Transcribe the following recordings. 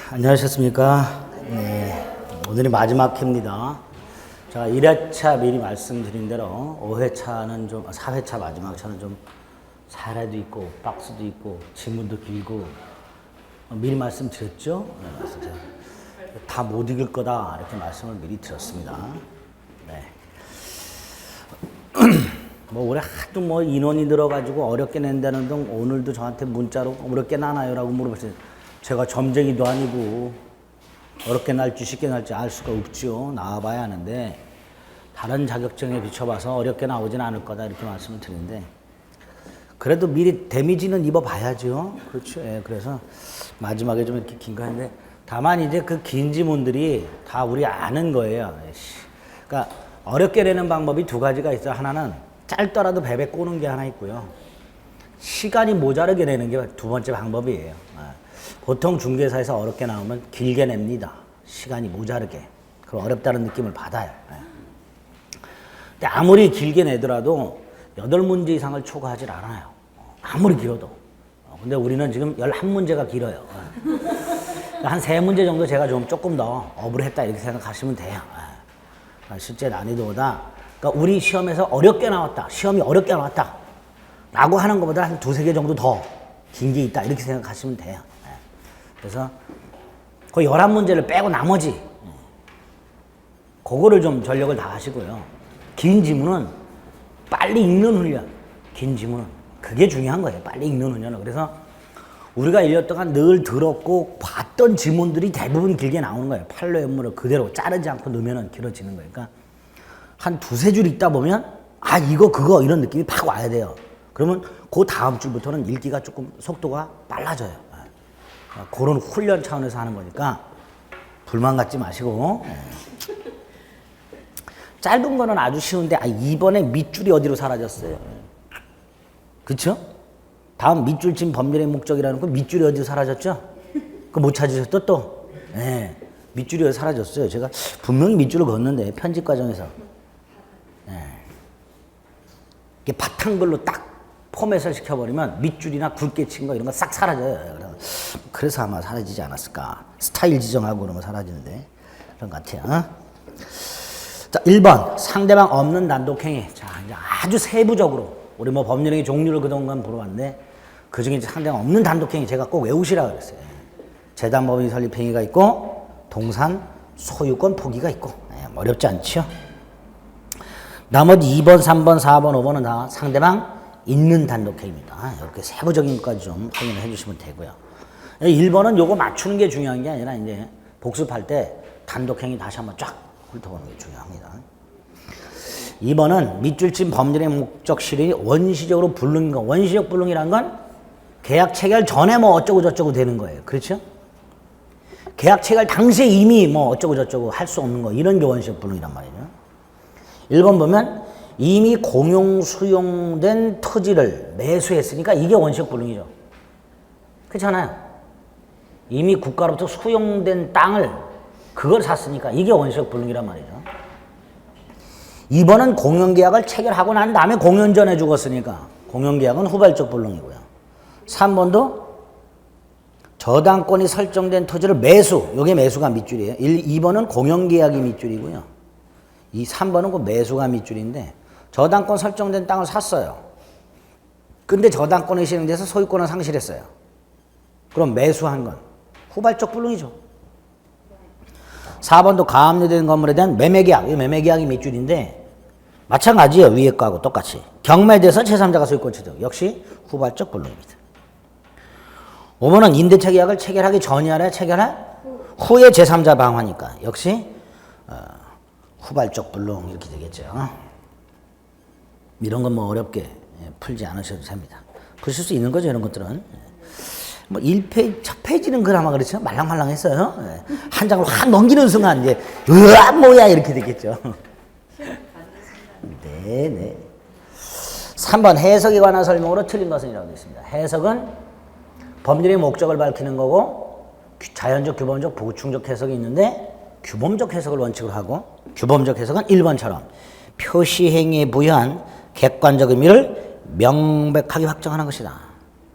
안녕하셨습니까? 네, 오늘이 마지막 회입니다. 제가 1회차 미리 말씀드린 대로 5회차는 좀, 4회차 마지막 차는 좀 사례도 있고 박스도 있고 지문도 길고 미리 말씀드렸죠? 네, 다 못 읽을 거다 이렇게 말씀을 미리 드렸습니다. 네. 뭐 올해 하도 뭐 인원이 늘어가지고 어렵게 낸다는 등 오늘도 저한테 문자로 어렵게 나나요? 라고 물어봤어요. 제가 점쟁이도 아니고 어렵게 날지 쉽게 날지 알 수가 없죠. 나와봐야 하는데 다른 자격증에 비춰봐서 어렵게 나오진 않을 거다 이렇게 말씀을 드리는데 그래도 미리 데미지는 입어봐야죠. 그렇죠. 예, 그래서 마지막에 좀 이렇게 긴 거 했는데 다만 이제 그 긴 지문들이 다 우리 아는 거예요. 그러니까 어렵게 내는 방법이 두 가지가 있어요. 하나는 짧더라도 베베 꼬는 게 하나 있고요. 시간이 모자르게 내는 게 두 번째 방법이에요. 보통 중개사에서 어렵게 나오면 길게 냅니다. 시간이 모자르게. 그럼 어렵다는 느낌을 받아요. 근데 아무리 길게 내더라도 8문제 이상을 초과하지 않아요. 아무리 길어도. 근데 우리는 지금 11문제가 길어요. 한 3문제 정도 제가 조금 더 업을 했다 이렇게 생각하시면 돼요. 실제 난이도보다 그러니까 우리 시험에서 어렵게 나왔다. 시험이 어렵게 나왔다. 라고 하는 것보다 한 2-3개 정도 더 긴 게 있다. 이렇게 생각하시면 돼요. 그래서 그 11문제를 빼고 나머지 그거를 좀 전력을 다 하시고요. 긴 지문은 빨리 읽는 훈련. 긴 지문은 그게 중요한 거예요. 빨리 읽는 훈련은. 그래서 우리가 1년 동안 늘 들었고 봤던 지문들이 대부분 길게 나오는 거예요. 판로 연물을 그대로 자르지 않고 넣으면 길어지는 거예요. 그러니까 한 2-3줄 읽다 보면 아 이거 그거 이런 느낌이 팍 와야 돼요. 그러면 그 다음 줄부터는 읽기가 조금 속도가 빨라져요. 그런 훈련 차원에서 하는 거니까 불만 갖지 마시고 짧은 거는 아주 쉬운데 이번에 밑줄이 어디로 사라졌어요. 그쵸? 다음 밑줄쯤 법률의 목적이라는 거 밑줄이 어디로 사라졌죠? 그거 못 찾으셨죠 또? 네, 밑줄이 어디 사라졌어요. 제가 분명히 밑줄을 걷는데 편집 과정에서 이게 바탕글로 딱 포맷을 시켜버리면 밑줄이나 굵게 친 거 이런 거 싹 사라져요. 그래서 아마 사라지지 않았을까. 스타일 지정하고 그러면 사라지는데 그런 것 같아요. 자, 1번 상대방 없는 단독행위. 자, 이제 아주 세부적으로 우리 뭐 법률행위 종류를 그동안 물어봤는데 그 중에 상대방 없는 단독행위 제가 꼭 외우시라고 그랬어요. 재단법인 설립 행위가 있고 동산 소유권 포기가 있고 어렵지 않죠. 나머지 2번, 3번, 4번, 5번은 다 상대방 있는 단독행위입니다. 이렇게 세부적인 것까지 좀 확인을 해주시면 되고요. 1번은 요거 맞추는 게 중요한 게 아니라 이제 복습할 때 단독행위 다시 한번 쫙 훑어보는 게 중요합니다. 2번은 밑줄친 법률의 목적 실현이 원시적으로 불능인 거. 원시적 불능이란 건 계약 체결 전에 뭐 어쩌고 저쩌고 되는 거예요. 그렇죠? 계약 체결 당시에 이미 뭐 어쩌고 저쩌고 할 수 없는 거. 이런 게 원시적 불능이란 말이죠. 1번 보면 이미 공용 수용된 토지를 매수했으니까 이게 원시적 불능이죠. 그렇잖아요. 이미 국가로부터 수용된 땅을 그걸 샀으니까 이게 원시적 불능이란 말이죠. 2번은 공용계약을 체결하고 난 다음에 공연 전에 죽었으니까 공용계약은 후발적 불능이고요. 3번도 저당권이 설정된 토지를 매수, 이게 매수가 밑줄이에요. 2번은 공용계약이 밑줄이고요. 3번은 그 매수가 밑줄인데 저당권 설정된 땅을 샀어요. 근데 저당권이 실행돼서 소유권을 상실했어요. 그럼 매수한 건 후발적 불능이죠. 4번도 가압류된 건물에 대한 매매계약, 이 매매계약이 밑줄인데 마찬가지예요. 위에 거하고 똑같이. 경매돼서 제3자가 소유권 취득, 역시 후발적 불능입니다. 5번은 임대차 계약을 체결하기 전이 아니라 체결할 후에 제3자 방화니까 역시 후발적 불능 이렇게 되겠죠. 이런 건 뭐 어렵게 풀지 않으셔도 됩니다. 푸실 수 있는 거죠, 이런 것들은. 뭐 1페이지, 첫 페이지는 그나마 그렇죠. 말랑말랑했어요. 한 장을 확 넘기는 순간 이제 으아 뭐야 이렇게 되겠죠. 네네. 3번 해석에 관한 설명으로 틀린 것은 이라고 되어 있습니다. 해석은 법률의 목적을 밝히는 거고 자연적, 규범적, 보충적 해석이 있는데 규범적 해석을 원칙으로 하고 규범적 해석은 1번처럼 표시행위에 부여한 객관적 의미를 명백하게 확정하는 것이다.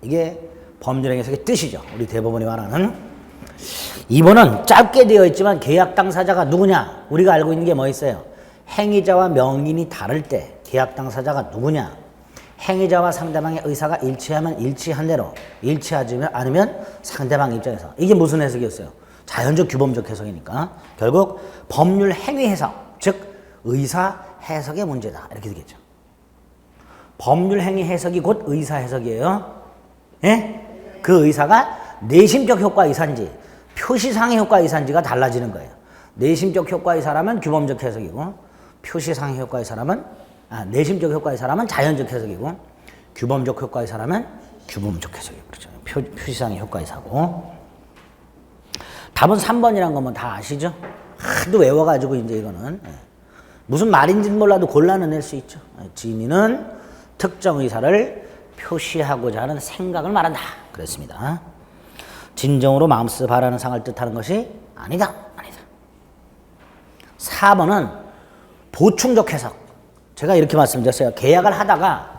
이게 법률행위 해석의 뜻이죠. 우리 대법원이 말하는. 2번은 짧게 되어 있지만 계약 당사자가 누구냐? 우리가 알고 있는 게 뭐 있어요? 행위자와 명인이 다를 때 계약 당사자가 누구냐? 행위자와 상대방의 의사가 일치하면 일치한 대로, 일치하지 않으면 상대방 입장에서. 이게 무슨 해석이었어요? 자연적 규범적 해석이니까 결국 법률 행위 해석, 즉 의사 해석의 문제다 이렇게 되겠죠. 법률 행위 해석이 곧 의사 해석이에요. 예? 그 의사가 내심적 효과 의사인지 표시상의 효과 의사인지가 달라지는 거예요. 내심적 효과 의사라면 규범적 해석이고 표시상의 효과 의사라면 내심적 효과 의사라면 자연적 해석이고 규범적 효과 의사라면 규범적 해석이고 그렇죠. 표시상의 효과 의사고. 답은 3번이란 거면 다 아시죠? 하도 외워가지고 이제 이거는 무슨 말인지는 몰라도 곤란해낼 수 있죠. 진위는 특정 의사를 표시하고자 하는 생각을 말한다. 그랬습니다. 진정으로 마음속에 바라는 상을 뜻하는 것이 아니다. 아니다. 4번은 보충적 해석. 제가 이렇게 말씀드렸어요. 계약을 하다가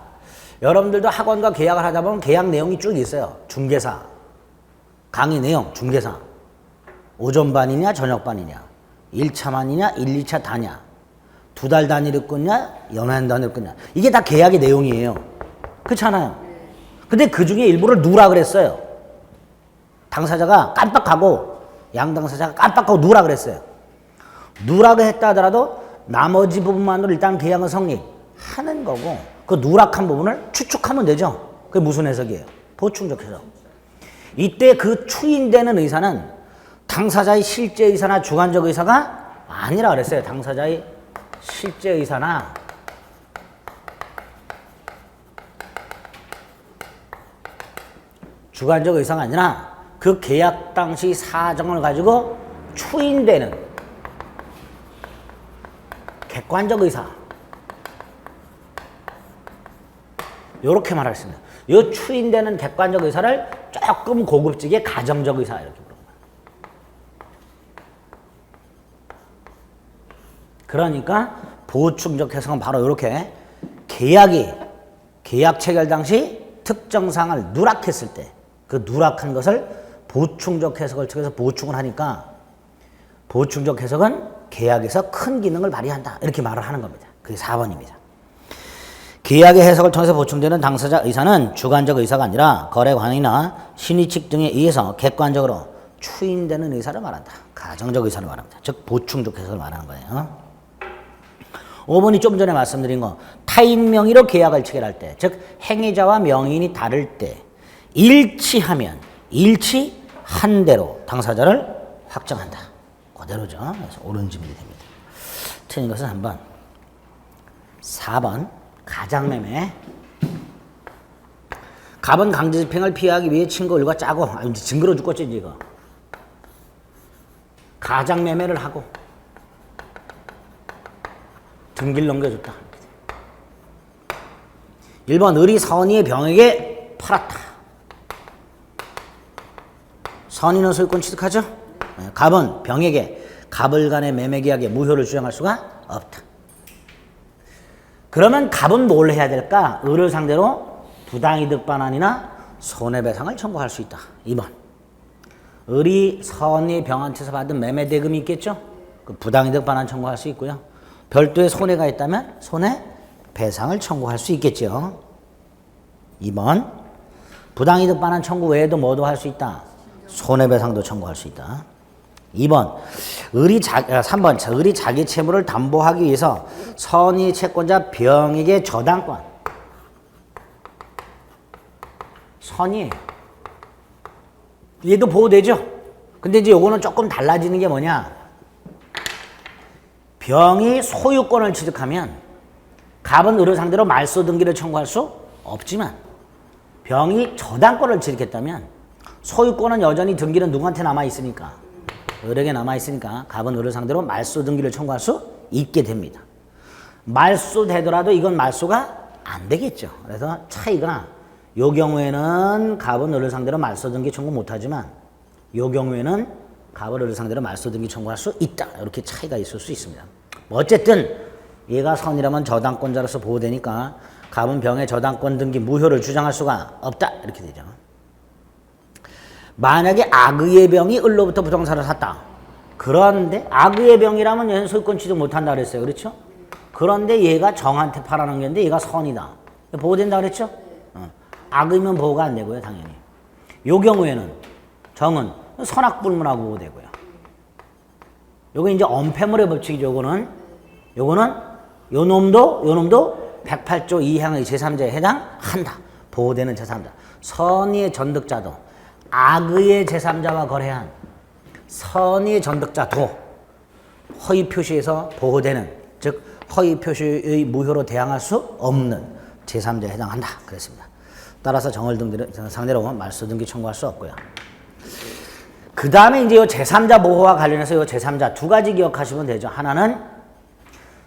여러분들도 학원과 계약을 하다 보면 계약 내용이 쭉 있어요. 중개사, 강의 내용, 중개사. 오전반이냐 저녁반이냐 1차만이냐 1, 2차 다냐 2달 단위로 끊냐 연한 단위로 끊냐 이게 다 계약의 내용이에요. 그렇잖아요. 근데 그 중에 일부를 누라 그랬어요. 당사자가 깜빡하고 양당사자가 깜빡하고 누라 그랬어요. 누라고 했다 하더라도 나머지 부분만으로 일단 계약은 성립하는 거고 그 누락한 부분을 추측하면 되죠. 그게 무슨 해석이에요? 보충적 해석. 이때 그 추인되는 의사는 당사자의 실제 의사나 주관적 의사가 아니라 그랬어요. 당사자의 실제 의사나 주관적 의사가 아니라 그 계약 당시 사정을 가지고 추인되는 객관적 의사. 이렇게 말할 수 있는. 이 추인되는 객관적 의사를 조금 고급지게 가정적 의사 이렇게 부르는 거예요. 그러니까 보충적 해석은 바로 이렇게 계약 체결 당시 특정 사항을 누락했을 때 그 누락한 것을 보충적 해석을 통해서 보충을 하니까 보충적 해석은 계약에서 큰 기능을 발휘한다. 이렇게 말을 하는 겁니다. 그게 4번입니다. 계약의 해석을 통해서 보충되는 당사자 의사는 주관적 의사가 아니라 거래관이나 심의 측 등에 의해서 객관적으로 추인되는 의사를 말한다. 가정적 의사를 말합니다. 즉 보충적 해석을 말하는 거예요. 5번이 좀 전에 말씀드린 거 타인 명의로 계약을 체결할 때, 즉 행위자와 명인이 다를 때 일치하면 일치한 대로 당사자를 확정한다. 그대로죠. 그래서 옳은 질문이 됩니다. 틀린 것은 3번. 4번 가장매매. 갑은 강제집행을 피하기 위해 친구들과 짜고 이제 징그러 죽겠지 이거. 가장매매를 하고 등기를 넘겨줬다. 1번 을이 선의의 병에게 팔았다. 선의는 소유권 취득하죠? 갑은 병에게 갑을 간의 매매계약에 무효를 주장할 수가 없다. 그러면 갑은 뭘 해야 될까? 을을 상대로 부당이득 반환이나 손해배상을 청구할 수 있다. 2번 을이 선의 병한테서 받은 매매대금이 있겠죠? 그 부당이득 반환 청구할 수 있고요. 별도의 손해가 있다면 손해배상을 청구할 수 있겠죠. 2번 부당이득 반환 청구 외에도 뭐도 할 수 있다. 손해배상도 청구할 수 있다. 2번 3번 을이 자기 채무를 담보하기 위해서 선의 채권자 병에게 저당권 선의예요. 얘도 보호되죠? 근데 이제 요거는 조금 달라지는 게 뭐냐? 병이 소유권을 취득하면 갑은 을을 상대로 말소 등기를 청구할 수 없지만 병이 저당권을 취득했다면 소유권은 여전히 등기는 누구한테 남아있으니까 을에게 남아있으니까 갑은 을을 상대로 말소 등기를 청구할 수 있게 됩니다. 말소 되더라도 이건 말소가 안 되겠죠. 그래서 차이가 요 경우에는 갑은 을을 상대로 말소 등기 청구 못하지만 요 경우에는 갑을 을을 상대로 말소 등기 청구할 수 있다. 이렇게 차이가 있을 수 있습니다. 어쨌든 얘가 선이라면 저당권자로서 보호되니까 갑은 병의 저당권 등기 무효를 주장할 수가 없다. 이렇게 되죠. 만약에 악의의 병이 을로부터 부동산을 샀다. 그런데 악의의 병이라면 얘는 소유권 취득 못한다 그랬어요. 그렇죠? 그런데 얘가 정한테 팔아놓은 건데 얘가 선이다. 보호된다 그랬죠? 악의면 보호가 안 되고요. 당연히. 요 경우에는 정은 선악불문하고 보호되고요. 요거 이제 엄폐물의 법칙이죠. 요거는 요 놈도 108조 2항의 제3자에 해당한다. 보호되는 제3자. 선의의 전득자도 악의의 제3자와 거래한 선의의 전득자도 허위 표시에서 보호되는, 즉 허위 표시의 무효로 대항할 수 없는 제3자에 해당한다. 그랬습니다. 따라서 정을 상대로 말소 등기 청구할 수 없고요. 그 다음에 이제 이 제3자 보호와 관련해서 이 제3자 두 가지 기억하시면 되죠. 하나는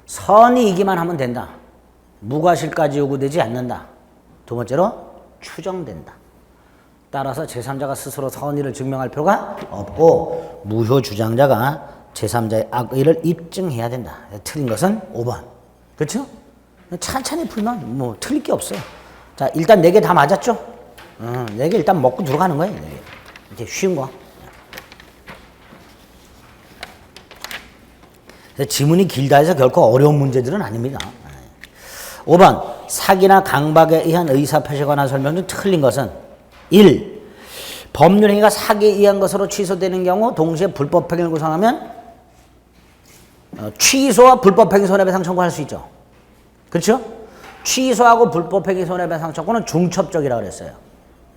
선이 이기만 하면 된다. 무과실까지 요구되지 않는다. 두 번째로 추정된다. 따라서 제3자가 스스로 선의를 증명할 필요가 없고 무효 주장자가 제3자의 악의를 입증해야 된다. 틀린 것은 5번. 그렇죠? 찬찬히 풀면 뭐 틀릴 게 없어요. 자, 일단 4개 다 맞았죠? 4개 일단 먹고 들어가는 거예요. 4개. 이게 쉬운 거. 지문이 길다 해서 결코 어려운 문제들은 아닙니다. 5번. 사기나 강박에 의한 의사표시에 관한 설명 중 틀린 것은 1. 법률행위가 사기에 의한 것으로 취소되는 경우 동시에 불법행위를 구성하면 취소와 불법행위 손해배상 청구할 수 있죠. 그렇죠? 취소하고 불법행위 손해배상 청구는 중첩적이라고 그랬어요.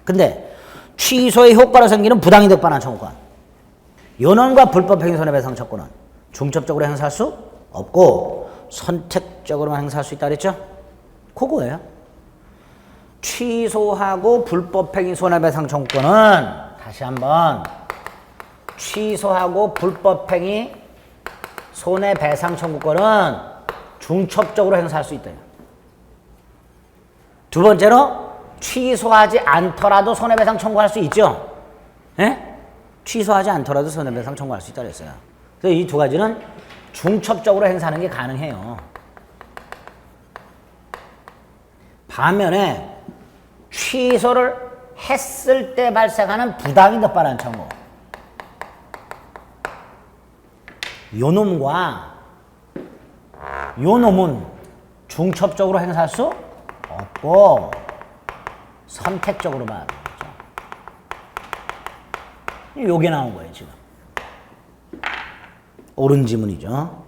근데 취소의 효과로 생기는 부당이득 반환 청구권, 요놈과 불법행위 손해배상 청구는 중첩적으로 행사할 수 없고 선택적으로만 행사할 수 있다 그랬죠? 그거예요. 취소하고 불법행위 손해배상 청구권은 다시 한번 취소하고 불법행위 손해배상 청구권은 중첩적으로 행사할 수 있다. 두 번째로 취소하지 않더라도 손해배상 청구할 수 있죠. 예? 취소하지 않더라도 손해배상 청구할 수 있다 그랬어요. 그래서 이 두 가지는 중첩적으로 행사하는 게 가능해요. 반면에 취소를 했을 때 발생하는 부당이득 반환 청구, 요놈과 요놈은 중첩적으로 행사할 수 없고 선택적으로만. 요게 나온 거예요 지금. 옳은 지문이죠.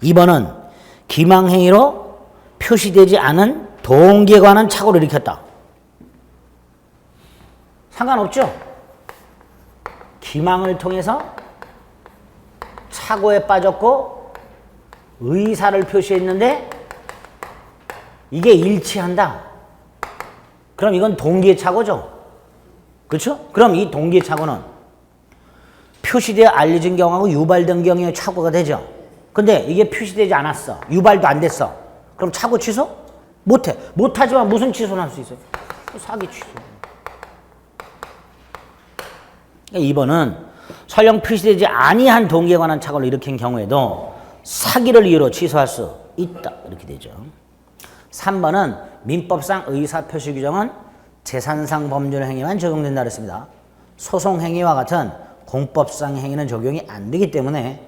2번은 기망행위로 표시되지 않은 동기에 관한 착오를 일으켰다. 상관없죠? 기망을 통해서 착오에 빠졌고 의사를 표시했는데 이게 일치한다. 그럼 이건 동기의 착오죠. 그렇죠? 그럼 이 동기의 착오는 표시되어 알려진 경우하고 유발된 경우에 착오가 되죠. 근데 이게 표시되지 않았어. 유발도 안 됐어. 그럼 착오 취소? 못해. 못하지만 무슨 취소는 할 수 있어요? 사기 취소. 2번은 설령 표시되지 아니한 동기에 관한 착오를 일으킨 경우에도 사기를 이유로 취소할 수 있다. 이렇게 되죠. 3번은 민법상 의사표시 규정은 재산상 법률 행위만 적용된다 그랬습니다. 소송 행위와 같은 공법상 행위는 적용이 안 되기 때문에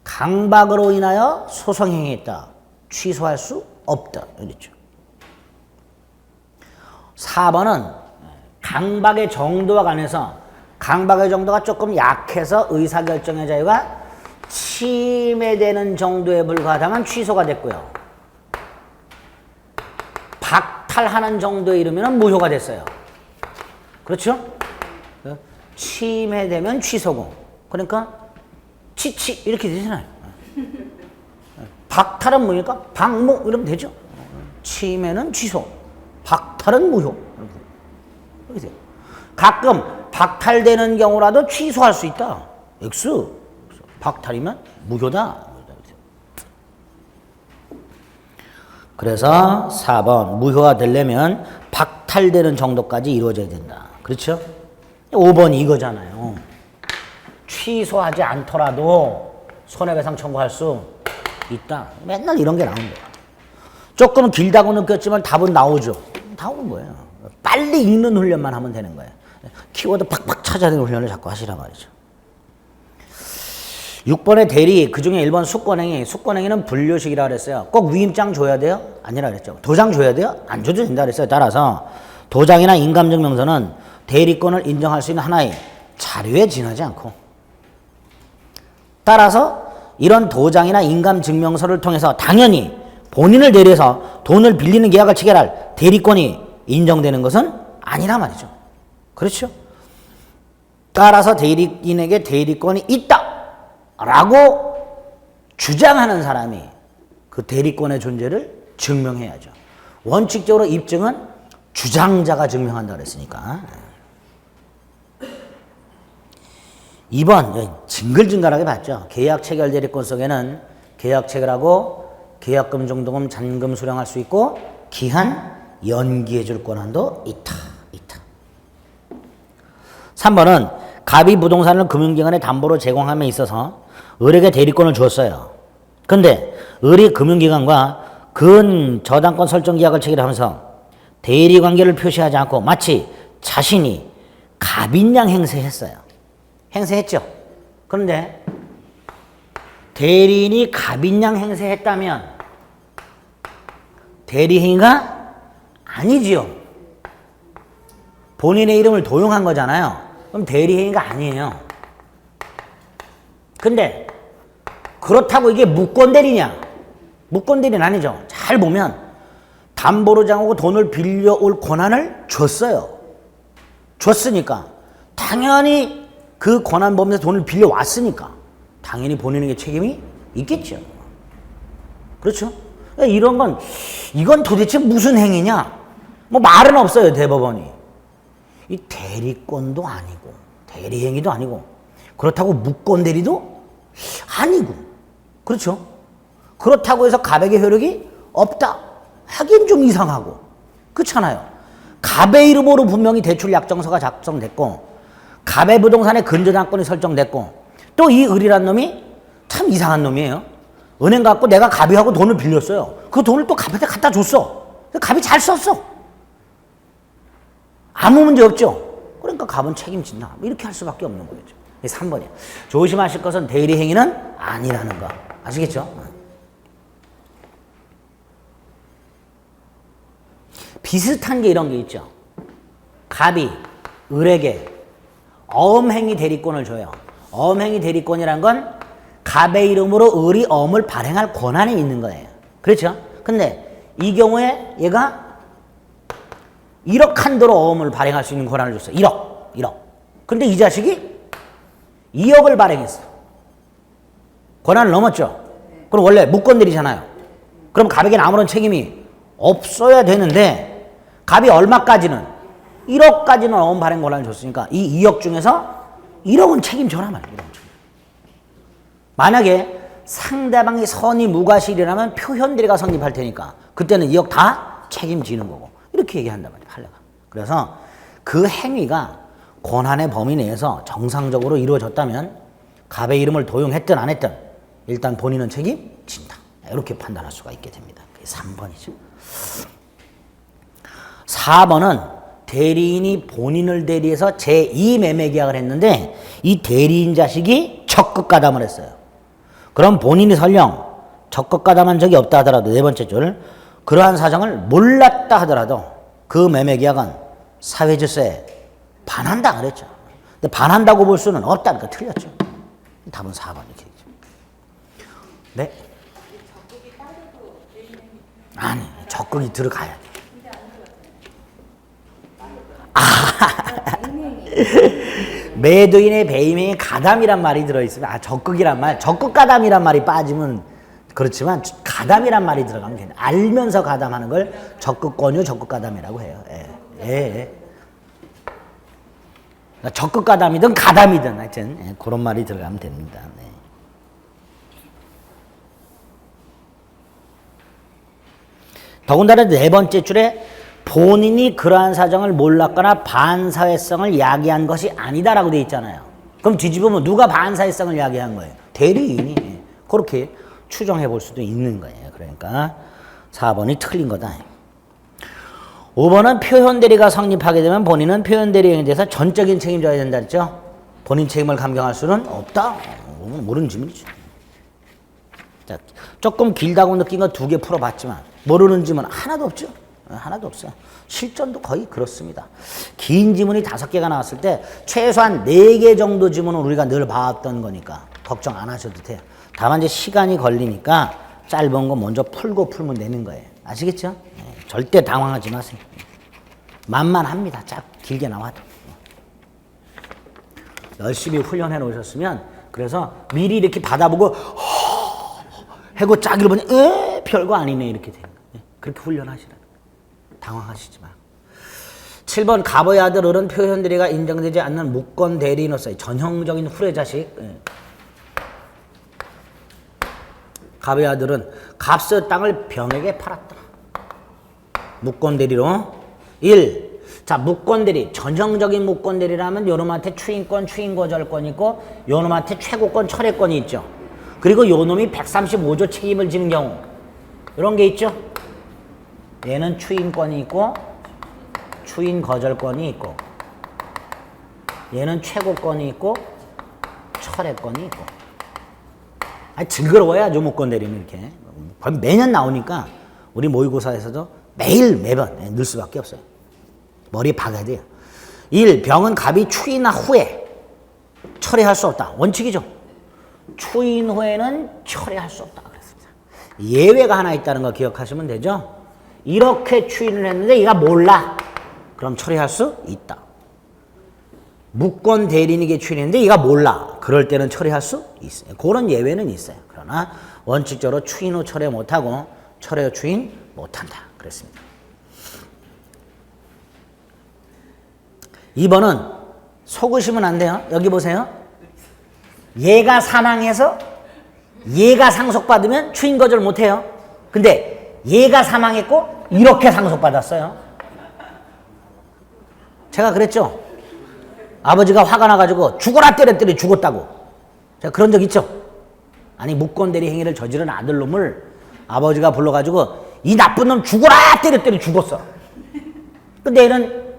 강박으로 인하여 소송 행위했다. 취소할 수 없다. 그렇죠. 4번은 강박의 정도와 관해서 강박의 정도가 조금 약해서 의사결정의 자유가 침해되는 정도에 불과하다면 취소가 됐고요. 박탈하는 정도에 이르면 무효가 됐어요. 그렇죠? 침해되면 취소고. 그러니까 치치 이렇게 되잖아요. 박탈은 뭐니까? 방목 이러면 되죠. 침해는 취소, 박탈은 무효. 이렇게 돼요. 가끔 박탈되는 경우라도 취소할 수 있다. X. 박탈이면 무효다. 그래서 4번 무효가 되려면 박탈되는 정도까지 이루어져야 된다. 그렇죠? 5번이 이거잖아요. 취소하지 않더라도 손해배상 청구할 수 있다. 맨날 이런 게 나온 거야. 조금 길다고 느꼈지만 답은 나오죠. 나오는 거예요. 빨리 읽는 훈련만 하면 되는 거예요. 키워드 팍팍 찾아내는 훈련을 자꾸 하시란 말이죠. 6번의 대리, 그 중에 1번 숙권행위. 숙권행위는 분류식이라 그랬어요. 꼭 위임장 줘야 돼요? 아니라 그랬죠. 도장 줘야 돼요? 안 줘도 된다 그랬어요. 따라서 도장이나 인감증명서는 대리권을 인정할 수 있는 하나의 자료에 지나지 않고, 따라서 이런 도장이나 인감증명서를 통해서 당연히 본인을 대리해서 돈을 빌리는 계약을 체결할 대리권이 인정되는 것은 아니란 말이죠. 그렇죠? 따라서 대리인에게 대리권이 있다라고 주장하는 사람이 그 대리권의 존재를 증명해야죠. 원칙적으로 입증은 주장자가 증명한다고 그랬으니까. 2번 징글징글하게 봤죠. 계약 체결 대리권 속에는 계약 체결하고 계약금, 정도금, 잔금 수령할 수 있고 기한 연기해 줄 권한도 있다. 3번은 갑이 부동산을 금융기관에 담보로 제공함에 있어서 을에게 대리권을 주었어요. 근데 을이 금융기관과 근저당권 설정 계약을 체결하면서 대리관계를 표시하지 않고 마치 자신이 갑인양 행세했어요. 행세했죠. 그런데 대리인이 갑인양 행세했다면 대리행위가 아니지요. 본인의 이름을 도용한 거잖아요. 그럼 대리행위가 아니에요. 근데 그렇다고 이게 무권대리냐? 무권대리는 아니죠. 잘 보면 담보로 장하고 돈을 빌려올 권한을 줬어요. 줬으니까 당연히 그 권한 범위에서 돈을 빌려왔으니까 당연히 본인에게 책임이 있겠죠. 그렇죠? 이런 건 이건 도대체 무슨 행위냐? 뭐 말은 없어요. 대법원이. 이 대리권도 아니고 대리행위도 아니고 그렇다고 무권대리도 아니고 그렇죠? 그렇다고 해서 갑에게 효력이 없다 하긴 좀 이상하고 그렇잖아요. 갑의 이름으로 분명히 대출 약정서가 작성됐고 갑의 부동산에 근저당권이 설정됐고 또 이 을이란 놈이 참 이상한 놈이에요. 은행 갖고 내가 갑이하고 돈을 빌렸어요. 그 돈을 또 갑한테 갖다 줬어. 갑이 잘 썼어. 아무 문제 없죠. 그러니까 갑은 책임진다. 이렇게 할 수밖에 없는 거죠. 3번이에요. 조심하실 것은 대리행위는 아니라는 거. 아시겠죠? 비슷한 게 이런 게 있죠. 갑이 을에게 어음행위 대리권을 줘요. 어음행위 대리권이란 건 갑의 이름으로 을이 어음을 발행할 권한이 있는 거예요. 그렇죠? 근데 이 경우에 얘가 1억 한도로 어음을 발행할 수 있는 권한을 줬어요. 1억. 근데 이 자식이 2억을 발행했어. 권한을 넘었죠? 그럼 원래 무권들이잖아요. 그럼 갑에게는 아무런 책임이 없어야 되는데 갑이 얼마까지는 1억까지는 어음 발행 권한을 줬으니까 이 2억 중에서 1억은 책임져라 말이에요. 만약에 상대방이 선의 무과실이라면 표현들이가 성립할 테니까 그때는 2억 다 책임지는 거고 이렇게 얘기한단 말이에요. 판례가. 그래서 그 행위가 권한의 범위 내에서 정상적으로 이루어졌다면 갑의 이름을 도용했든 안 했든 일단 본인은 책임진다. 이렇게 판단할 수가 있게 됩니다. 그게 3번이죠. 4번은 대리인이 본인을 대리해서 제2매매계약을 했는데 이 대리인 자식이 적극가담을 했어요. 그럼 본인이 설령 적극가담한 적이 없다 하더라도 네 번째 줄 그러한 사정을 몰랐다 하더라도 그 매매계약은 사회질서에 반한다 그랬죠. 근데 반한다고 볼 수는 없다니까 틀렸죠. 답은 4번 이렇게 되죠. 네? 아니 적극이 들어가야 돼. 매도인의 배임행위 가담이란 말이 들어있으면 적극이란 말, 적극가담이란 말이 빠지면 그렇지만 가담이란 말이 들어가면 괜찮아요. 알면서 가담하는 걸 적극권유, 적극가담이라고 해요. 그러니까 적극가담이든 가담이든 하여튼 그런 말이 들어가면 됩니다. 네. 더군다나 네 번째 줄에 본인이 그러한 사정을 몰랐거나 반사회성을 야기한 것이 아니다라고 돼 있잖아요. 그럼 뒤집으면 누가 반사회성을 야기한 거예요? 대리인이. 그렇게 추정해 볼 수도 있는 거예요. 그러니까 4번이 틀린 거다. 5번은 표현 대리가 성립하게 되면 본인은 표현 대리 행위에 대해서 전적인 책임져야 된다 했죠. 본인 책임을 감경할 수는 없다. 모르는 질문이죠. 자, 조금 길다고 느낀 거 2개 풀어봤지만 모르는 질문 하나도 없죠. 하나도 없어요. 실전도 거의 그렇습니다. 긴 지문이 5개가 나왔을 때 최소한 4개 정도 지문은 우리가 늘 봐왔던 거니까 걱정 안 하셔도 돼요. 다만 이제 시간이 걸리니까 짧은 거 먼저 풀면 되는 거예요. 아시겠죠? 네, 절대 당황하지 마세요. 만만합니다. 길게 나와도. 열심히 훈련해 놓으셨으면 그래서 미리 이렇게 받아보고 하고 쫙 읽어보니 별거 아니네 이렇게 돼요. 그렇게 훈련하시라. 당황하시지 마. 7번 갑의 아들 어른 표현 대리가 인정되지 않는 무권 대리인으로서의 전형적인 후레자식. 갑의 아들은 값의 땅을 병에게 팔았다. 무권 대리로 1. 자, 무권 대리. 전형적인 무권 대리라면 요놈한테 추인권, 추인거절권이 있고 요놈한테 최고권, 철회권이 있죠. 그리고 요놈이 135조 책임을 지는 경우 이런 게 있죠. 얘는 추인권이 있고 추인거절권이 있고 얘는 최고권이 있고 철회권이 있고. 징그러워야죠. 무권 대리는 이렇게. 매년 나오니까 우리 모의고사에서도 매번 넣을 수밖에 없어요. 머리에 박아야 돼요. 1. 병은 갑이 추인 후에 철회할 수 없다. 원칙이죠. 추인 후에는 철회할 수 없다 그랬습니다. 예외가 하나 있다는 거 기억하시면 되죠. 이렇게 추인을 했는데 얘가 몰라. 그럼 처리할 수 있다. 무권 대리인에게 추인했는데 얘가 몰라. 그럴 때는 처리할 수 있어요. 그런 예외는 있어요. 그러나 원칙적으로 추인 후 철회 못하고 철회 후 추인 못한다. 그랬습니다. 2번은 속으시면 안 돼요. 여기 보세요. 얘가 사망해서 얘가 상속받으면 추인 거절 못해요. 근데 얘가 사망했고 이렇게 상속받았어요. 제가 그랬죠. 아버지가 화가 나가지고 죽어라 때렸더니 죽었다고. 제가 그런 적 있죠. 아니 무권 대리 행위를 저지른 아들놈을 아버지가 불러가지고 이 나쁜 놈 죽어라 때렸더니 죽었어. 근데 얘는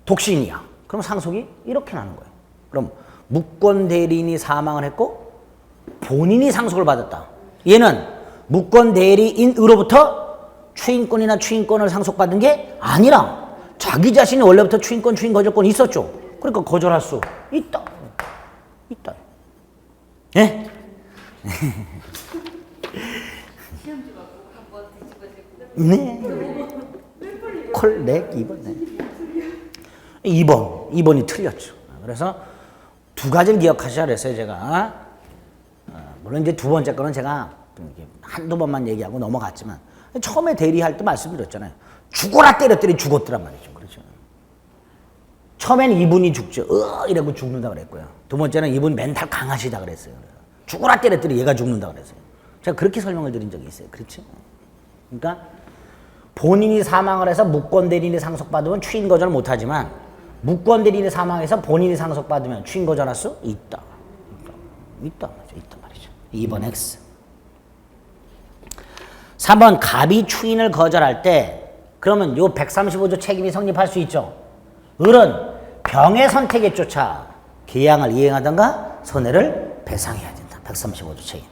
독신이야. 그럼 상속이 이렇게 나는 거예요. 그럼 무권 대리인이 사망을 했고 본인이 상속을 받았다. 얘는 무권 대리인으로부터 추인권이나 추인권을 상속받은 게 아니라 자기 자신이 원래부터 추인권, 추인거절권이 있었죠. 그러니까 거절할 수 있다. 있다. 예? 네. 콜렉 2번. 네. 2번이 틀렸죠. 그래서 2가지를 기억하셔야 했어요, 제가. 물론 이제 2번째 거는 제가 한두 번만 얘기하고 넘어갔지만 처음에 대리할 때 말씀드렸잖아요. 죽어라 때렸더니 죽었더란 말이죠. 그렇죠. 처음에는 이분이 죽죠. 이러고 죽는다 그랬고요. 2번째는 이분 멘탈 강하시다 그랬어요. 죽어라 때렸더니 얘가 죽는다 그랬어요. 제가 그렇게 설명을 드린 적이 있어요. 그렇죠? 그러니까 본인이 사망을 해서 무권 대리인이 상속받으면 추인 거절 못하지만 무권 대리인이 사망해서 본인이 상속받으면 추인 거절할 수 있다. 있단 말이죠. 2번 X. 3번 갑이 추인을 거절할 때 그러면 요 135조 책임이 성립할 수 있죠. 을은 병의 선택에 쫓아 계양을 이행하던가 손해를 배상해야 된다. 135조 책임.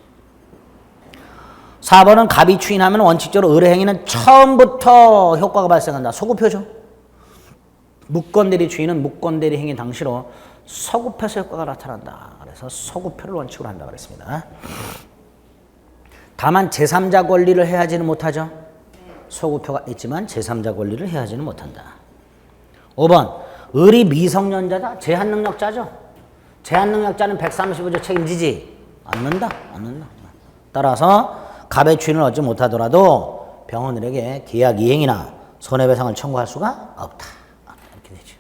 4번은 갑이 추인하면 원칙적으로 을의 행위는 처음부터 효과가 발생한다. 소급표죠. 무권대리 추인은 무권대리 행위 당시로 소급해서 효과가 나타난다. 그래서 소급표를 원칙으로 한다 그랬습니다. 다만 제3자 권리를 해하지는 못하죠. 소급표가 있지만 제3자 권리를 해하지는 못한다. 5번 을이 미성년자다. 제한능력자죠. 제한능력자는 135조 책임지지 않는다. 따라서 갑의 추인을 얻지 못하더라도 병원들에게 계약 이행이나 손해배상을 청구할 수가 없다. 이렇게 되죠.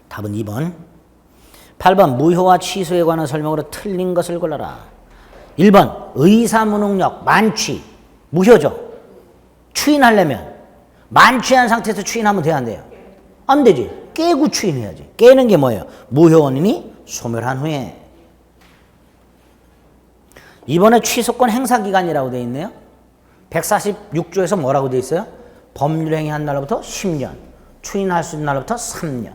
답은 2번. 8번 무효와 취소에 관한 설명으로 틀린 것을 골라라. 1번 의사무능력 만취 무효죠. 추인하려면 만취한 상태에서 추인하면 돼야 안 돼요? 안 되지. 깨고 추인해야지. 깨는 게 뭐예요? 무효 원인이 소멸한 후에. 이번에 취소권 행사기간이라고 되어 있네요. 146조에서 뭐라고 되어 있어요? 법률행위 한 날로부터 10년, 추인할 수 있는 날로부터 3년.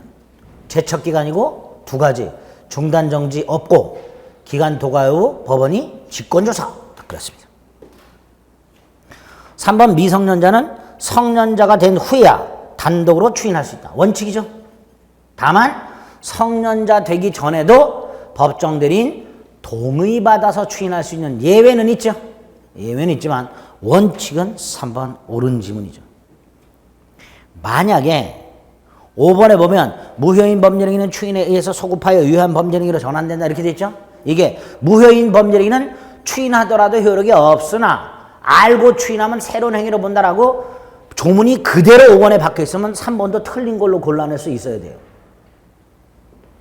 제척기간이고 두 가지. 중단정지 없고 기간 도과 후 법원이 직권조사. 그렇습니다. 3번 미성년자는 성년자가 된 후에야 단독으로 추인할 수 있다. 원칙이죠. 다만 성년자 되기 전에도 법정 대리인 동의받아서 추인할 수 있는 예외는 있죠. 예외는 있지만 원칙은 3번 옳은 지문이죠. 만약에 5번에 보면 무효인 법률행위는 추인에 의해서 소급하여 유효한 법률행위로 전환된다 이렇게 돼 있죠. 이게 무효인 법률행위는 추인하더라도 효력이 없으나 알고 추인하면 새로운 행위로 본다라고 조문이 그대로 5번에 박혀 있으면 3번도 틀린 걸로 골라낼 수 있어야 돼요.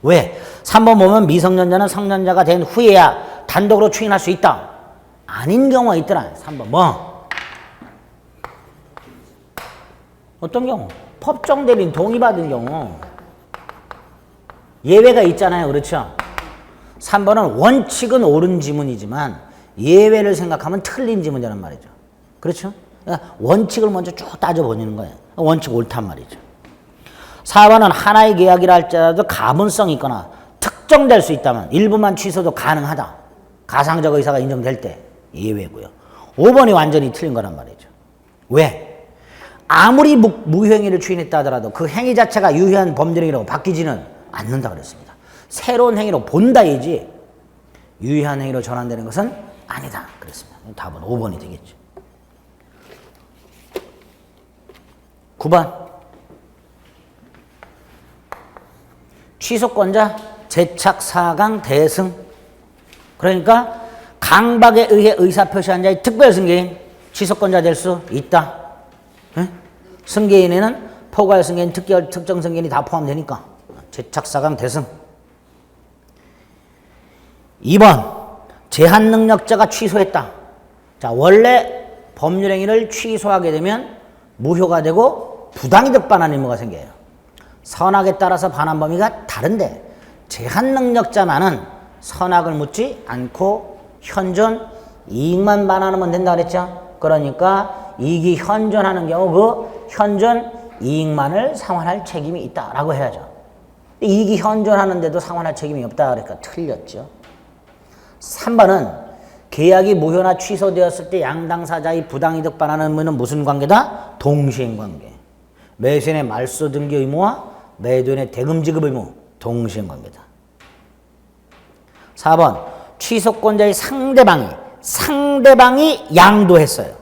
왜? 3번 보면 미성년자는 성년자가 된 후에야 단독으로 추인할 수 있다. 아닌 경우가 있더라. 3번 뭐? 어떤 경우? 법정 대리인 동의받은 경우. 예외가 있잖아요. 그렇죠? 3번은 원칙은 옳은 지문이지만 예외를 생각하면 틀린 지문이라는 말이죠. 그렇죠? 그러니까 원칙을 먼저 쭉 따져보는 거예요. 원칙 옳단 말이죠. 4번은 하나의 계약이라 할지라도 가분성이 있거나 특정될 수 있다면 일부만 취소도 가능하다. 가상적 의사가 인정될 때 예외고요. 5번이 완전히 틀린 거란 말이죠. 왜? 아무리 무효행위를 추인했다 하더라도 그 행위 자체가 유효한 범죄행위라고 바뀌지는 않는다 그랬습니다. 새로운 행위로 본다이지 유효한 행위로 전환되는 것은 아니다 그랬습니다. 답은 5번이 되겠죠. 9번 취소권자 재착 사강 대승. 그러니까 강박에 의해 의사표시한 자의 특별승계인 취소권자 될 수 있다. 네? 승계인에는 포괄 승계인, 특정 승계인이 다 포함되니까 재착 사강 대승. 2번 제한 능력자가 취소했다. 자, 원래 법률행위를 취소하게 되면 무효가 되고 부당이득 반환 의무가 생겨요. 선악에 따라서 반환 범위가 다른데 제한 능력자만은 선악을 묻지 않고 현존 이익만 반환하면 된다 그랬죠. 그러니까 이익이 현존하는 경우 그 현존 이익만을 상환할 책임이 있다라고 해야죠. 이익이 현존하는데도 상환할 책임이 없다 그러니까 틀렸죠. 3번은 계약이 무효나 취소되었을 때 양당사자의 부당이득 반환 의무는 무슨 관계다? 동시행관계. 매수인의 말소 등기 의무와 매도인의 대금 지급 의무 동시행관계다. 4번 취소권자의 상대방이 양도했어요.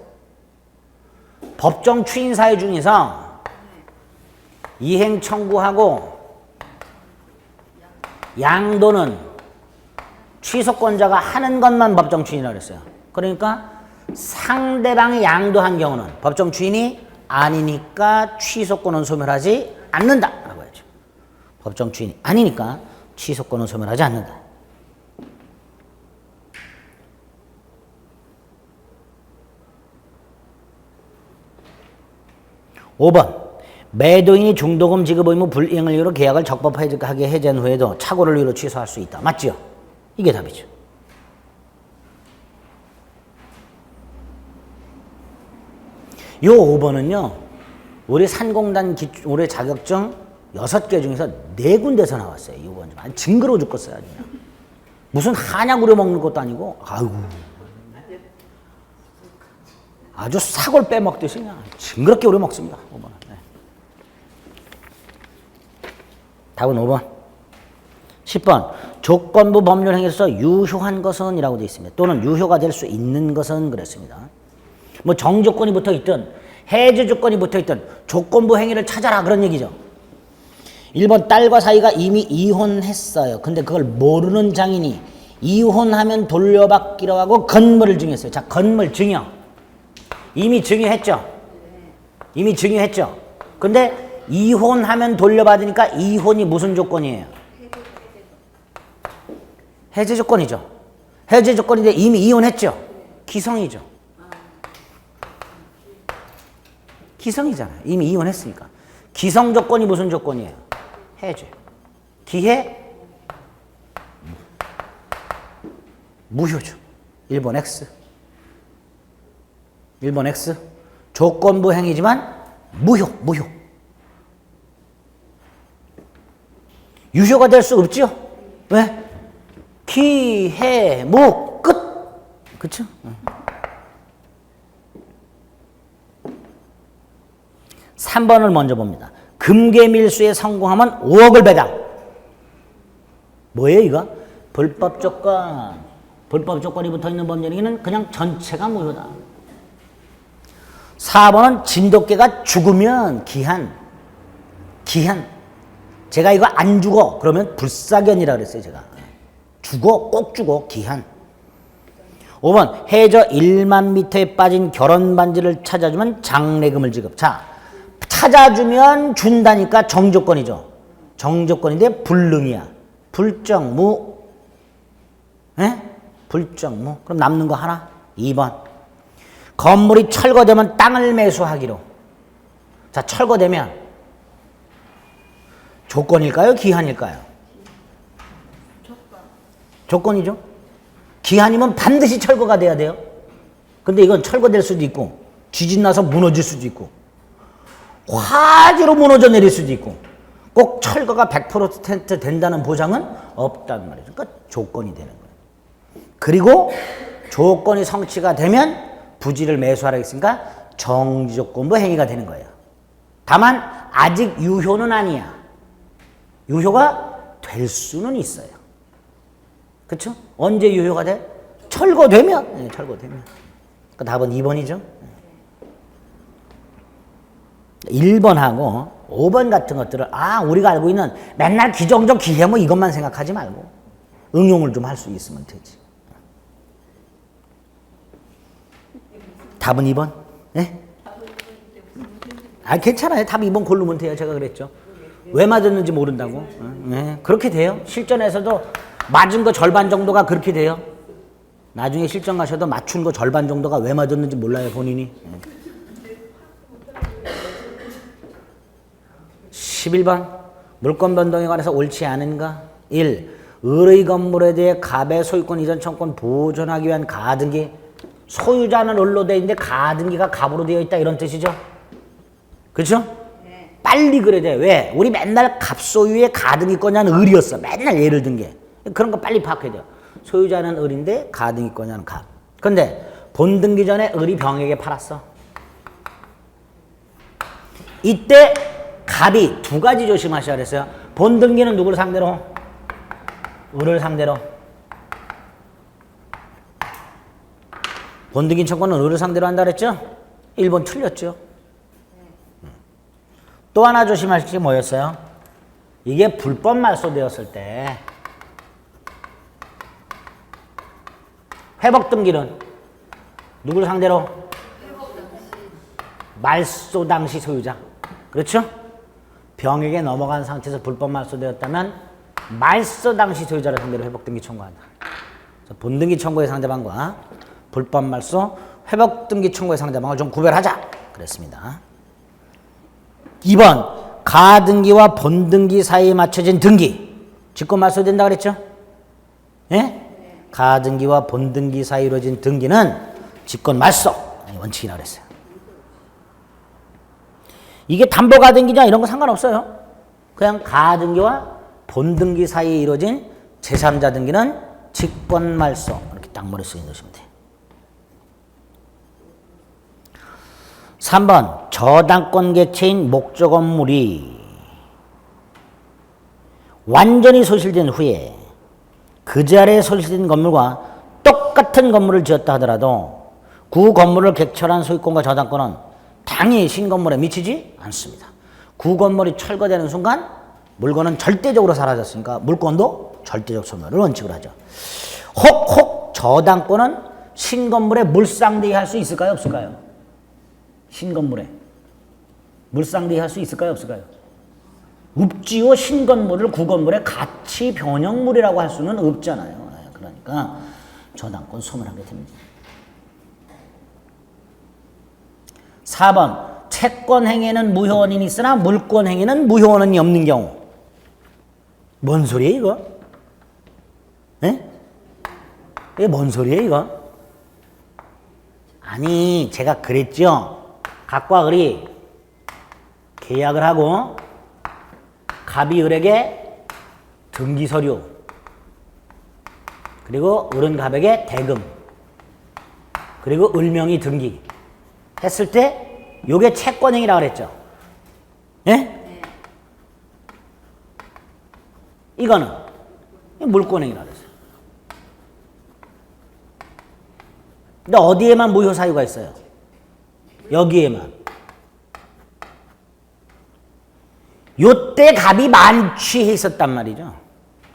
법정 추인 사유 중에서 이행 청구하고 양도는 취소권자가 하는 것만 법정 추인이라고 했어요. 그러니까 상대방이 양도한 경우는 법정 추인이 아니니까 취소권은 소멸하지 않는다라고 하죠. 법정 추인이 아니니까 취소권은 소멸하지 않는다. 5번 매도인이 중도금 지급 의무 불이행을 이유로 계약을 적법하게 해제한 후에도 착오를 이유로 취소할 수 있다. 맞죠? 이게 답이죠. 요 5번은요. 우리 산공단 올해 자격증 6개 중에서 4군데서 나왔어요. 이 5번 좀 징그러워 죽겠어요. 그냥. 무슨 한약 우려먹는 것도 아니고 아이고 아주 사골 빼먹듯이 그냥 징그럽게 우려먹습니다. 5번은. 네. 답은 5번. 10번 조건부 법률 행위로서 유효한 것은 이라고 되어 있습니다. 또는 유효가 될 수 있는 것은 그랬습니다. 뭐 정조건이 붙어 있든 해제 조건이 붙어 있든 조건부 행위를 찾아라 그런 얘기죠. 1번 딸과 사이가 이미 이혼했어요. 근데 그걸 모르는 장인이 이혼하면 돌려받기로 하고 건물을 증여했어요. 자, 건물 증여. 이미 증여했죠. 이미 증여했죠. 근데 이혼하면 돌려받으니까 이혼이 무슨 조건이에요? 해제 조건이죠. 해제 조건인데 이미 이혼했죠. 기성이죠. 기성이잖아요. 이미 이혼했으니까. 기성 조건이 무슨 조건이에요? 해제. 기해? 무효죠. 1번 X. 1번 X. 조건부 행위지만 무효. 유효가 될 수 없죠? 왜? 기, 해, 무, 끝. 그쵸? 3번을 먼저 봅니다. 금괴밀수에 성공하면 5억을 배당. 뭐예요, 이거? 불법 조건. 불법 조건이 붙어 있는 법령에는 그냥 전체가 무효다. 4번은 진돗개가 죽으면 기한. 제가 이거 안 죽어. 그러면 불사견이라 그랬어요, 제가. 죽어, 꼭 죽어, 기한. 5번, 해저 1만 미터에 빠진 결혼 반지를 찾아주면 장례금을 지급. 자, 찾아주면 준다니까 정조건이죠. 정조건인데 불능이야. 불정무. 에? 불정무. 그럼 남는 거 하나? 2번. 건물이 철거되면 땅을 매수하기로. 자, 철거되면 조건일까요? 기한일까요? 조건이죠. 기한이면 반드시 철거가 돼야 돼요. 근데 이건 철거될 수도 있고 지진 나서 무너질 수도 있고 화재로 무너져 내릴 수도 있고 꼭 철거가 100% 된다는 보장은 없단 말이죠. 그러니까 조건이 되는 거예요. 그리고 조건이 성취가 되면 부지를 매수하라 했으니까 정지조건부 행위가 되는 거예요. 다만 아직 유효는 아니야. 유효가 될 수는 있어요. 그렇죠? 언제 유효가 돼? 철거되면. 네, 철거되면. 그러니까 답은 2번이죠. 1번하고 5번 같은 것들을 우리가 알고 있는 맨날 기정적 기해 뭐 이것만 생각하지 말고 응용을 좀 할 수 있으면 되지. 답은 2번? 네? 괜찮아요. 답 2번 고르면 돼요. 제가 그랬죠. 왜 맞았는지 모른다고. 네, 그렇게 돼요. 실전에서도 맞은 거 절반 정도가 그렇게 돼요. 나중에 실전 가셔도 맞춘 거 절반 정도가 왜 맞았는지 몰라요, 본인이. 11번. 물권 변동에 관해서 옳지 않은가? 1. 을의 건물에 대해 갑의 소유권 이전 청구권 보존하기 위한 가등기. 소유자는 을로 되어 있는데 가등기가 갑으로 되어 있다 이런 뜻이죠. 그렇죠? 빨리 그래야 돼. 왜? 우리 맨날 갑소유의 가등기권자는 을이었어. 맨날 예를 든 게. 그런 거 빨리 파악해야 돼요. 소유자는 을인데 가등기권자는 갑. 근데 본등기 전에 을이 병에게 팔았어. 이때 갑이 두 가지 조심하셔야 그랬어요. 본등기는 누구를 상대로? 을을 상대로. 본등기 청구는 을을 상대로 한다 그랬죠? 1번 틀렸죠? 또 하나 조심하실 게 뭐였어요? 이게 불법 말소되었을 때 회복 등기는 누구를 상대로? 말소 당시 소유자. 그렇죠? 병에게 넘어간 상태에서 불법 말소되었다면 말소 당시 소유자를 상대로 회복 등기 청구한다. 본등기 청구의 상대방과 불법 말소 회복 등기 청구의 상대방을 좀 구별하자. 그랬습니다. 2번 가등기와 본등기 사이에 맞춰진 등기 직권 말소된다 그랬죠? 예? 가등기와 본등기 사이에 이루어진 등기는 직권 말소 원칙이라고 그랬어요. 이게 담보 가등기냐 이런 거 상관없어요. 그냥 가등기와 본등기 사이에 이루어진 제3자 등기는 직권 말소 이렇게 딱 머릿속에 넣으시면 돼요. 3번 저당권 객체인 목조 건물이 완전히 소실된 후에 그 자리에 소실된 건물과 똑같은 건물을 지었다 하더라도 그 건물을 객철한 소유권과 저당권은 당연히 신건물에 미치지 않습니다. 그 건물이 철거되는 순간 물건은 절대적으로 사라졌으니까 물건도 절대적 소멸을 원칙으로 하죠. 혹 저당권은 신건물에 물상대히 할 수 있을까요? 없을까요? 신건물에 물상대히 할 수 있을까요? 없을까요? 없지요. 신건물을 구건물에 같이 변형물이라고 할 수는 없잖아요. 그러니까 저당권 소멸하게 됩니다. 4번 채권행위에는 무효원인이 있으나 물권행위는 무효원인이 없는 경우. 뭔 소리예요 이거? 예? 이게 뭔 소리예요 이거? 아니 제가 그랬죠. 갑과 을이 계약을 하고 갑이 을에게 등기서류 그리고 을은 갑에게 대금 그리고 을명의 등기 했을 때 요게 채권행위라고 그랬죠. 예? 네? 이거는 물권행위라고 그랬어요. 근데 어디에만 무효 사유가 있어요? 여기에만. 요때 갑이 만취해 있었단 말이죠.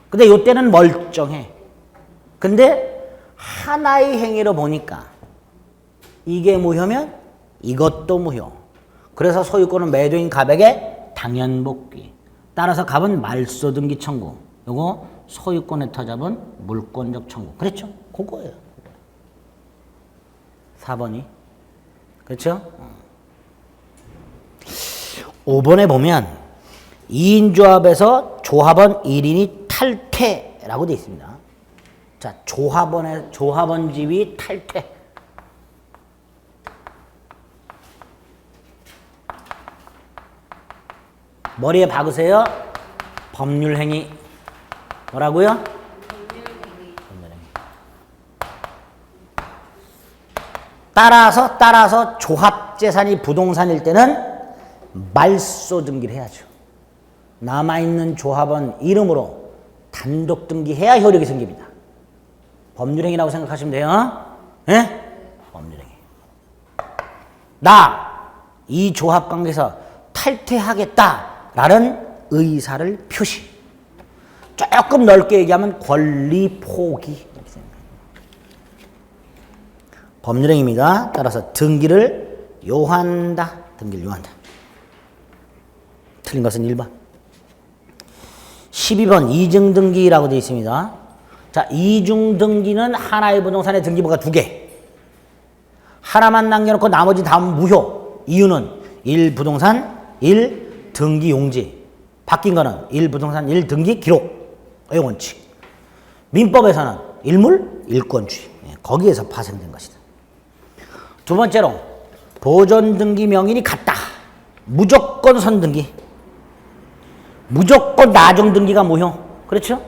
근데 요때는 멀쩡해. 근데 하나의 행위로 보니까 이게 무효면 이것도 무효. 그래서 소유권은 매도인 갑에게 당연복귀. 따라서 갑은 말소등기 청구. 요거 소유권에 터잡은 물권적 청구. 그랬죠? 그거예요. 4번이. 그렇죠? 5번에 보면 2인조합에서 조합원 1인이 탈퇴라고 되어 있습니다. 자, 조합원 지위 탈퇴. 머리에 박으세요. 법률행위. 뭐라고요? 법률행위. 따라서 조합재산이 부동산일 때는 말소 등기를 해야죠. 남아있는 조합원 이름으로 단독 등기해야 효력이 생깁니다. 법률행위라고 생각하시면 돼요. 예? 법률행위. 이 조합관계에서 탈퇴하겠다라는 의사를 표시. 조금 넓게 얘기하면 권리 포기. 법률행위입니다. 따라서 등기를 요한다. 등기를 요한다. 틀린 것은 1번. 12번 이중등기라고 되어 있습니다. 자, 이중등기는 하나의 부동산의 등기부가 2개. 하나만 남겨놓고 나머지 다 무효. 이유는 1부동산 1등기용지. 바뀐 거는 1부동산 1등기 기록의 원칙. 민법에서는 일물 1권주의. 거기에서 파생된 것이다. 두 번째로 보존등기 명인이 같다. 무조건 선등기. 무조건 나중등기가 무효. 그렇죠?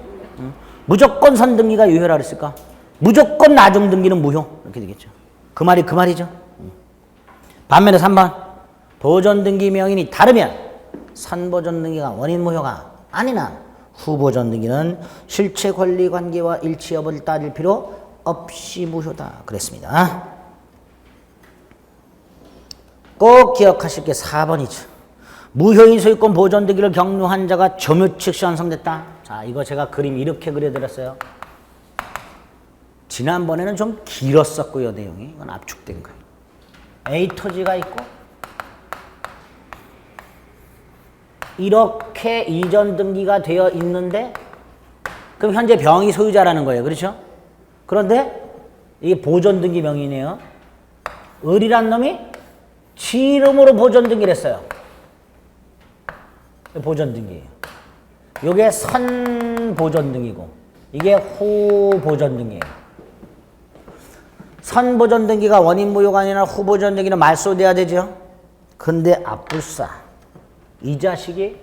무조건 선등기가 유효라 그랬을까? 무조건 나중등기는 무효. 이렇게 되겠죠. 그 말이죠. 반면에 3번 보존등기 명인이 다르면 선보존등기가 원인 무효가 아니나 후보존등기는 실체 권리 관계와 일치 여부를 따질 필요 없이 무효다. 그랬습니다. 꼭 기억하실 게 4번이죠. 무효인 소유권 보존등기를 격려한 자가 점유 즉시 완성됐다. 자, 이거 제가 그림 이렇게 그려드렸어요. 지난번에는 좀 길었었고요, 내용이. 이건 압축된 거예요. A 토지가 있고 이렇게 이전 등기가 되어 있는데 그럼 현재 병이 소유자라는 거예요. 그렇죠? 그런데 이게 보존등기 명의네요. 을이란 놈이 지 이름으로 보존등기를 했어요. 보존등기예요. 이게 선보존등기고 이게 후보존등기예요. 선보존등기가 원인 무효가 아니라 후보존등기는 말소돼야 되죠. 근데 압불사 이 자식이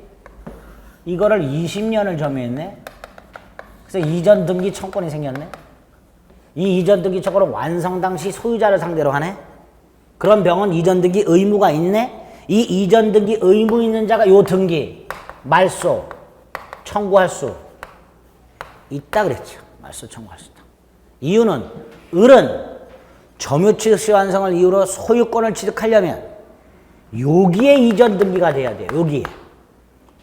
이거를 20년을 점유했네. 그래서 이전 등기 청권이 생겼네. 이 이전 등기 청권은 완성 당시 소유자를 상대로 하네. 그런 병은 이전 등기 의무가 있네. 이 이전 등기 의무 있는 자가 요 등기 말소 청구할 수 있다 그랬죠. 말소 청구할 수 있다. 이유는 을은 점유 취득시 완성을 이유로 소유권을 취득하려면 여기에 이전 등기가 돼야 돼요. 여기에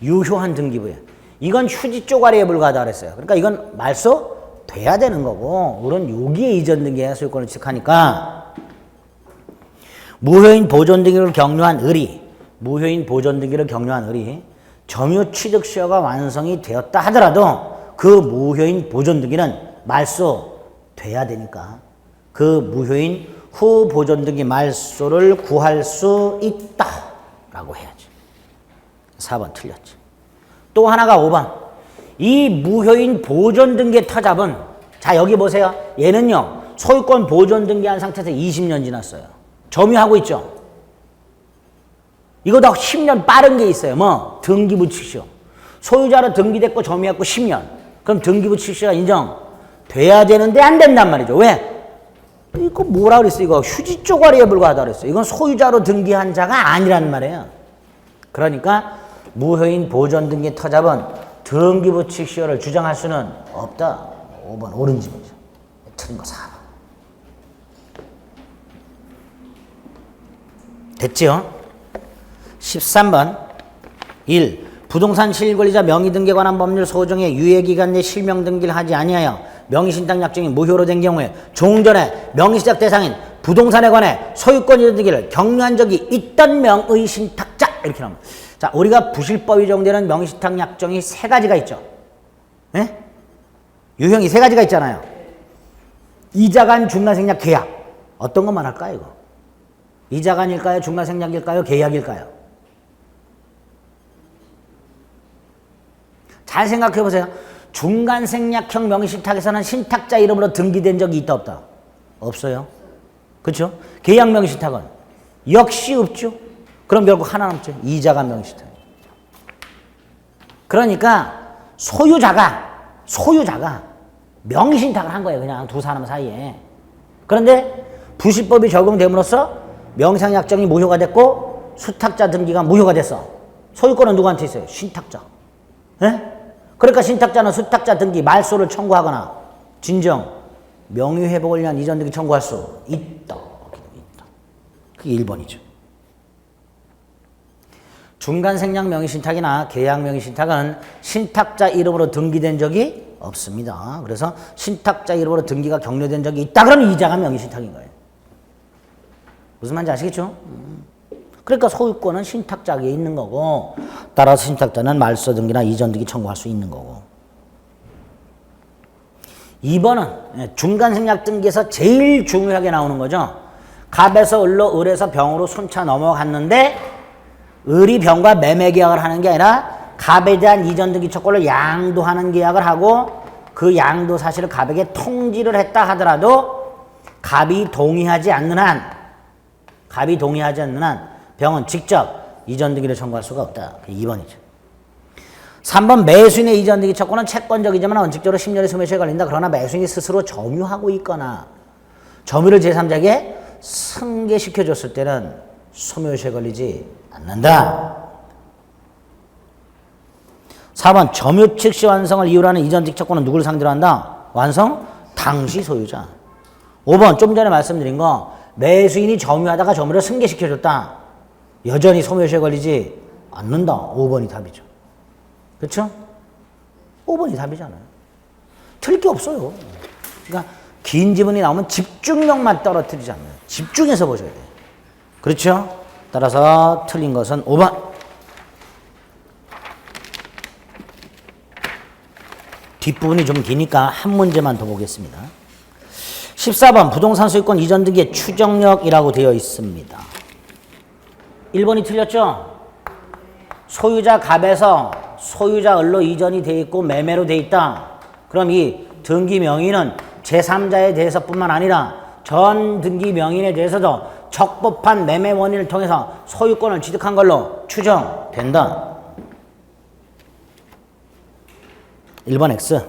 유효한 등기부에. 이건 휴지 쪼가리에 불과하다 그랬어요. 그러니까 이건 말소 돼야 되는 거고 을은 여기에 이전 등기해야 소유권을 취득하니까 무효인 보존등기를 격려한 을이 점유 취득 시효가 완성이 되었다 하더라도 그 무효인 보존등기는 말소돼야 되니까 그 무효인 후 보존등기 말소를 구할 수 있다라고 해야지. 4번 틀렸지. 또 하나가 5번. 이 무효인 보존등기의 터잡은 자 여기 보세요. 얘는요. 소유권 보존등기한 상태에서 20년 지났어요. 점유하고 있죠. 이거보다 10년 빠른 게 있어요. 뭐? 등기부칙시. 소유자로 등기됐고 점유했고 10년. 그럼 등기부칙시가 인정돼야 되는데 안 된단 말이죠. 왜? 이거 뭐라 그랬어? 이거 휴지 쪼가리에 불과하다 그랬어. 이건 소유자로 등기한 자가 아니란 말이에요. 그러니까 무효인 보존 등기 터잡은 등기부칙시효를 주장할 수는 없다. 5번 옳은 집이죠. 틀린 거 4번. 됐죠? 13번 1. 부동산 실권리자 명의등기에 관한 법률 소정의 유예기간 내 실명등기를 하지 아니하여 명의신탁약정이 무효로 된 경우에 종전에 명의신탁 대상인 부동산에 관해 소유권 이전 등기를 격려한 적이 있던 명의신탁자 이렇게 나옵니다. 자, 우리가 부실법이 적용되는 명의신탁약정이 세 가지가 있죠. 예? 유형이 세 가지가 있잖아요. 이자간 중간생략 계약. 어떤 것만 할까요, 이거? 이자간일까요? 중간생략일까요? 계약일까요? 잘 생각해 보세요. 중간생략형 명의신탁에서는 신탁자 이름으로 등기된 적이 있다 없다? 없어요. 그렇죠? 계약 명의신탁은 역시 없죠. 그럼 결국 하나 남죠. 이자간 명의신탁. 그러니까 소유자가 명의신탁을 한 거예요. 그냥 두 사람 사이에. 그런데 부실법이 적용됨으로써 명의신탁약정이 무효가 됐고 수탁자 등기가 무효가 됐어. 소유권은 누구한테 있어요? 신탁자. 예? 그러니까 신탁자는 수탁자 등기 말소를 청구하거나 진정 명의회복을 위한 이전 등기 청구할 수 있다. 그게 1번이죠. 중간생략 명의신탁이나 계약 명의신탁은 신탁자 이름으로 등기된 적이 없습니다. 그래서 신탁자 이름으로 등기가 격려된 적이 있다 그러면 이자가 명의신탁인 거예요. 무슨 말인지 아시겠죠? 그러니까 소유권은 신탁자에게 있는 거고 따라서 신탁자는 말소 등기나 이전 등기 청구할 수 있는 거고. 2번은 중간생략 등기에서 제일 중요하게 나오는 거죠. 갑에서 을로 을에서 병으로 순차 넘어갔는데 을이 병과 매매 계약을 하는 게 아니라 갑에 대한 이전 등기 척권을 양도하는 계약을 하고 그 양도 사실을 갑에게 통지를 했다 하더라도 갑이 동의하지 않는 한 병은 직접 이전 등기를 청구할 수가 없다. 2번이죠. 3번 매수인의 이전 등기 척권은 채권적이지만 원칙적으로 10년의 소멸시효에 걸린다. 그러나 매수인이 스스로 점유하고 있거나 점유를 제3자에게 승계시켜줬을 때는 소멸시효에 걸리지 않는다. 4번 점유 즉시 완성을 이유로 하는 이전 등기 척권은 누구를 상대로 한다? 완성? 당시 소유자. 5번 좀 전에 말씀드린 거 매수인이 점유하다가 점유를 승계시켜줬다. 여전히 소멸시효에 걸리지 않는다. 5번이 답이죠. 그렇죠? 5번이 답이잖아요. 틀릴 게 없어요. 그러니까 긴 지문이 나오면 집중력만 떨어뜨리지 않아요. 집중해서 보셔야 돼요. 그렇죠? 따라서 틀린 것은 5번. 뒷부분이 좀 기니까 한 문제만 더 보겠습니다. 14번 부동산 소유권 이전 등기의 추정력이라고 되어 있습니다. 1번이 틀렸죠? 소유자 갑에서 소유자 을로 이전이 돼 있고 매매로 돼 있다. 그럼 이 등기 명의는 제3자에 대해서뿐만 아니라 전 등기 명의인에 대해서도 적법한 매매 원인을 통해서 소유권을 취득한 걸로 추정된다. 1번 X.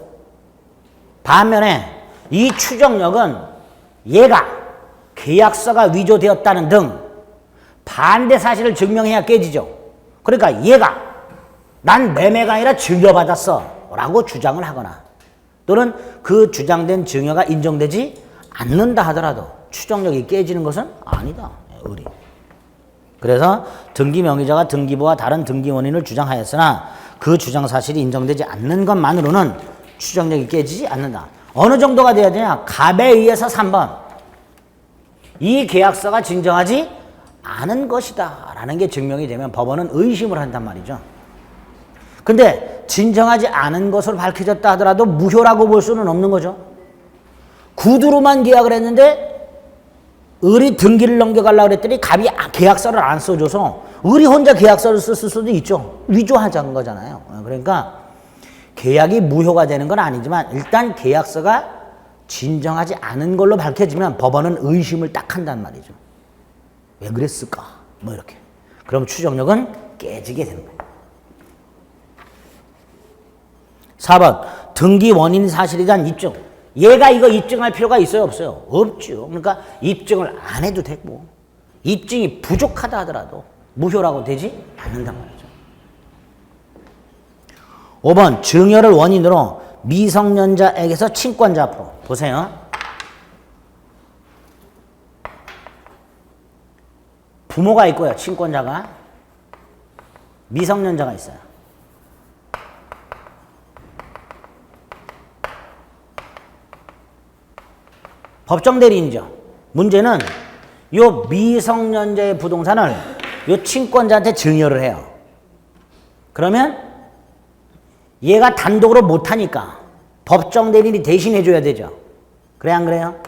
반면에 이 추정력은 얘가 계약서가 위조되었다는 등 반대 사실을 증명해야 깨지죠. 그러니까 얘가 난 매매가 아니라 증여받았어 라고 주장을 하거나 또는 그 주장된 증여가 인정되지 않는다 하더라도 추정력이 깨지는 것은 아니다. 의리. 그래서 등기 명의자가 등기부와 다른 등기 원인을 주장하였으나 그 주장 사실이 인정되지 않는 것만으로는 추정력이 깨지지 않는다. 어느 정도가 돼야 되냐? 갑에 의해서 3번. 이 계약서가 진정하지 않은 것이다 라는 게 증명이 되면 법원은 의심을 한단 말이죠. 근데 진정하지 않은 것으로 밝혀졌다 하더라도 무효라고 볼 수는 없는 거죠. 구두로만 계약을 했는데 을이 등기를 넘겨가려고 그랬더니 갑이 계약서를 안 써줘서 을이 혼자 계약서를 썼을 수도 있죠. 위조하자는 거잖아요. 그러니까 계약이 무효가 되는 건 아니지만 일단 계약서가 진정하지 않은 걸로 밝혀지면 법원은 의심을 딱 한단 말이죠. 왜 그랬을까? 뭐 이렇게. 그럼 추정력은 깨지게 되는 거예요. 4번 등기 원인 사실에 대한 입증. 얘가 이거 입증할 필요가 있어요 없어요? 없죠. 그러니까 입증을 안 해도 되고 입증이 부족하다 하더라도 무효라고 되지 않는단 말이죠. 5번 증여를 원인으로 미성년자에게서 친권자 앞으로. 보세요. 부모가 있고요. 친권자가. 미성년자가 있어요. 법정 대리인이죠. 문제는 요 미성년자의 부동산을 요 친권자한테 증여를 해요. 그러면 얘가 단독으로 못하니까 법정 대리인이 대신해 줘야 되죠. 그래 안 그래요?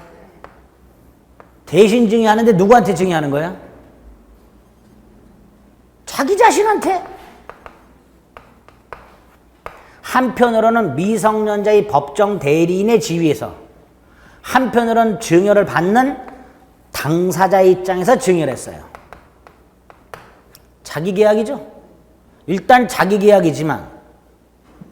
대신 증여하는데 누구한테 증여하는 거예요? 자기 자신한테. 한편으로는 미성년자의 법정 대리인의 지위에서 한편으로는 증여를 받는 당사자의 입장에서 증여를 했어요. 자기 계약이죠. 일단 자기 계약이지만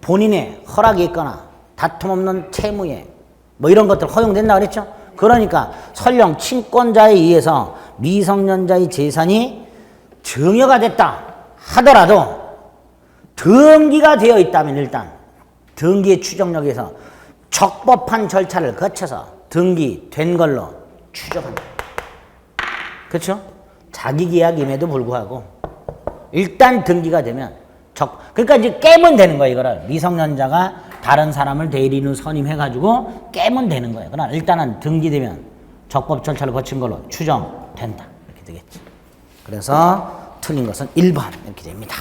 본인의 허락이 있거나 다툼 없는 채무에 뭐 이런 것들 허용된다 그랬죠. 그러니까 설령 친권자에 의해서 미성년자의 재산이 증여가 됐다 하더라도 등기가 되어 있다면 일단 등기의 추정력에서 적법한 절차를 거쳐서 등기된 걸로 추정한다. 그렇죠? 자기 계약임에도 불구하고 일단 등기가 되면 그러니까 이제 깨면 되는 거예요. 이거를 미성년자가 다른 사람을 대리인으로 선임해가지고 깨면 되는 거예요. 그러나 일단은 등기되면 적법 절차를 거친 걸로 추정된다. 이렇게 되겠지. 그래서 틀린 것은 1번 이렇게 됩니다.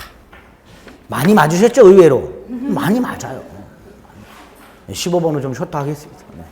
많이 맞으셨죠? 의외로. 많이 맞아요. 15번은 좀 쇼트 하겠습니다. 네.